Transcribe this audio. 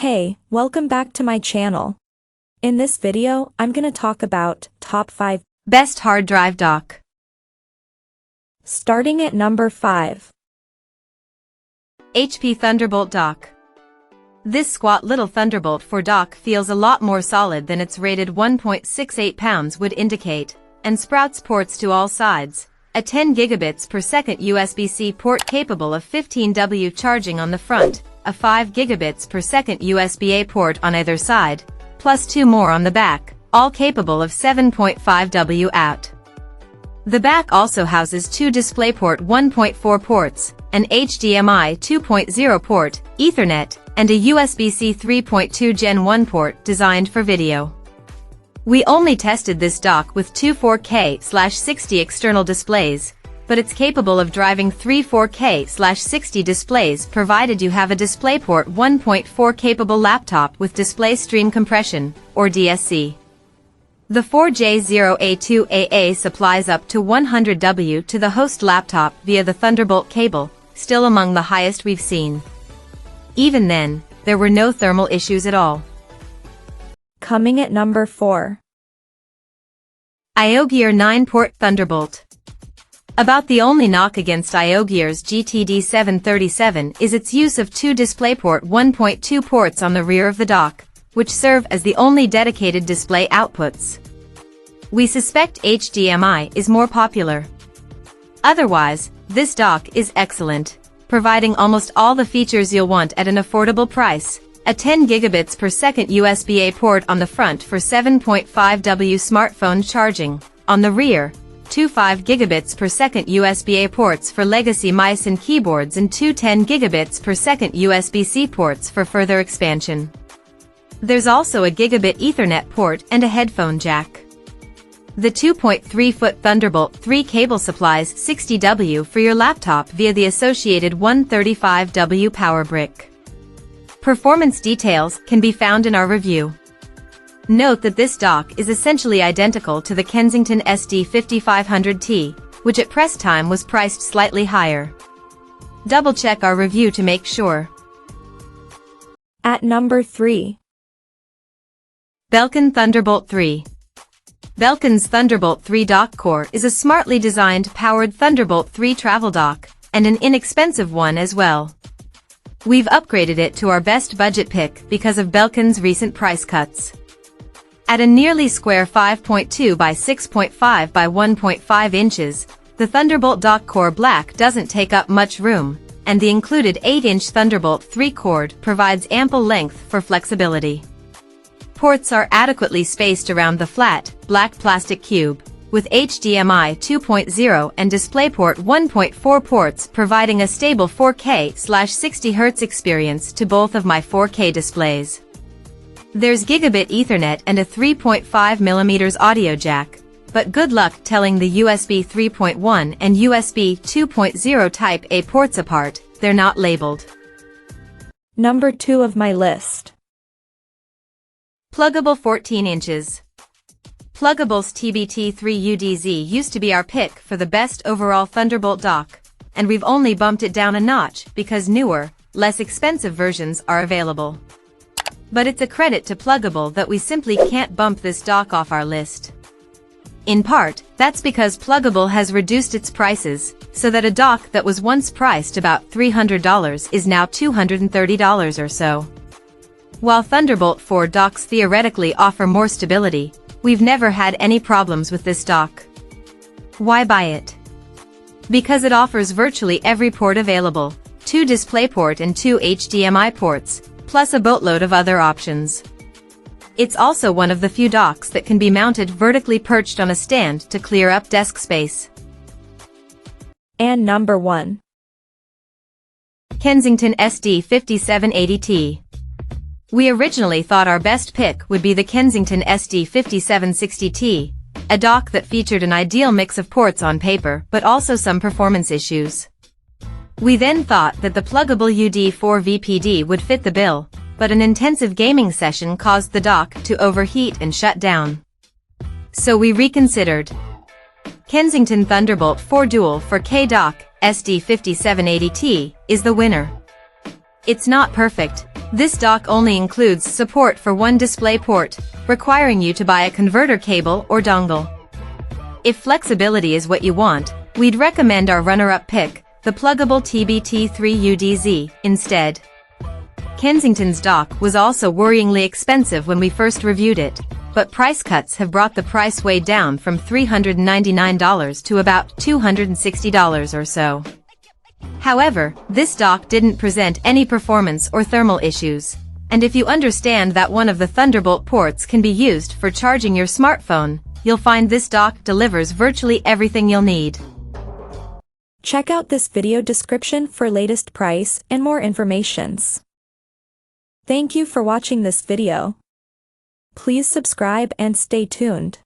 Hey, welcome back to my channel. In this video, I'm gonna talk about top 5 best hard drive dock. Starting at number 5. HP Thunderbolt dock. This squat little Thunderbolt 4 dock feels a lot more solid than its rated 1.68 pounds would indicate, and sprouts ports to all sides. A 10 gigabits per second USB-C port capable of 15W charging on the front, a 5 gigabits per second USB-A port on either side, plus 2 more on the back, all capable of 7.5W out. The back also houses 2 DisplayPort 1.4 ports, an HDMI 2.0 port, Ethernet, and a USB-C 3.2 Gen 1 port designed for video. We only tested this dock with 2 4K/60 external displays, but it's capable of driving 3 4K/60 displays provided you have a DisplayPort 1.4 capable laptop with display stream compression, or DSC. The 4J0A2AA supplies up to 100W to the host laptop via the Thunderbolt cable, still among the highest we've seen. Even then, there were no thermal issues at all. Coming at number 4. IOGEAR 9-port Thunderbolt. About the only knock against IOGEAR's GTD737 is its use of 2 DisplayPort 1.2 ports on the rear of the dock, which serve as the only dedicated display outputs. We suspect HDMI is more popular. Otherwise, this dock is excellent, providing almost all the features you'll want at an affordable price. A 10 gigabits per second USB-A port on the front for 7.5W smartphone charging. On the rear, 2 5 gigabits per second USB-A ports for legacy mice and keyboards and 2 10 gigabits per second USB-C ports for further expansion. There's also a gigabit Ethernet port and a headphone jack. The 2.3-foot Thunderbolt 3 cable supplies 60W for your laptop via the associated 135W power brick. Performance details can be found in our review. Note that this dock is essentially identical to the Kensington SD5500T, which at press time was priced slightly higher. Double-check our review to make sure. At number 3. Belkin Thunderbolt 3. Belkin's Thunderbolt 3 dock core is a smartly designed powered Thunderbolt 3 travel dock, and an inexpensive one as well. We've upgraded it to our best budget pick because of Belkin's recent price cuts. At a nearly square 5.2 by 6.5 by 1.5 inches, the Thunderbolt dock core black doesn't take up much room, and the included 8-inch Thunderbolt 3 cord provides ample length for flexibility. Ports are adequately spaced around the flat, black plastic cube, with HDMI 2.0 and DisplayPort 1.4 ports providing a stable 4K/60 Hz experience to both of my 4K displays. There's gigabit Ethernet and a 3.5mm audio jack, but good luck telling the USB 3.1 and USB 2.0 Type A ports apart, they're not labeled. Number 2 of my list. Plugable 14 inches. Plugable's TBT3UDZ used to be our pick for the best overall Thunderbolt dock, and we've only bumped it down a notch because newer, less expensive versions are available. But it's a credit to Plugable that we simply can't bump this dock off our list. In part, that's because Plugable has reduced its prices, so that a dock that was once priced about $300 is now $230 or so. While Thunderbolt 4 docks theoretically offer more stability, we've never had any problems with this dock. Why buy it? Because it offers virtually every port available, 2 DisplayPort and 2 HDMI ports, plus a boatload of other options. It's also one of the few docks that can be mounted vertically perched on a stand to clear up desk space. And number 1. Kensington SD5780T. We originally thought our best pick would be the Kensington SD5760T, a dock that featured an ideal mix of ports on paper but also some performance issues. We then thought that the Plugable UD4 VPD would fit the bill, but an intensive gaming session caused the dock to overheat and shut down. So we reconsidered. Kensington Thunderbolt 4 Dual 4K dock SD5780T is the winner. It's not perfect, This dock only includes support for one DisplayPort, requiring you to buy a converter cable or dongle. If flexibility is what you want, we'd recommend our runner-up pick, the Plugable TBT3UDZ, instead. Kensington's dock was also worryingly expensive when we first reviewed it, but price cuts have brought the price way down from $399 to about $260 or so. However, this dock didn't present any performance or thermal issues, and if you understand that one of the Thunderbolt ports can be used for charging your smartphone, you'll find this dock delivers virtually everything you'll need. Check out this video description for latest price and more informations. Thank you for watching this video. Please subscribe and stay tuned.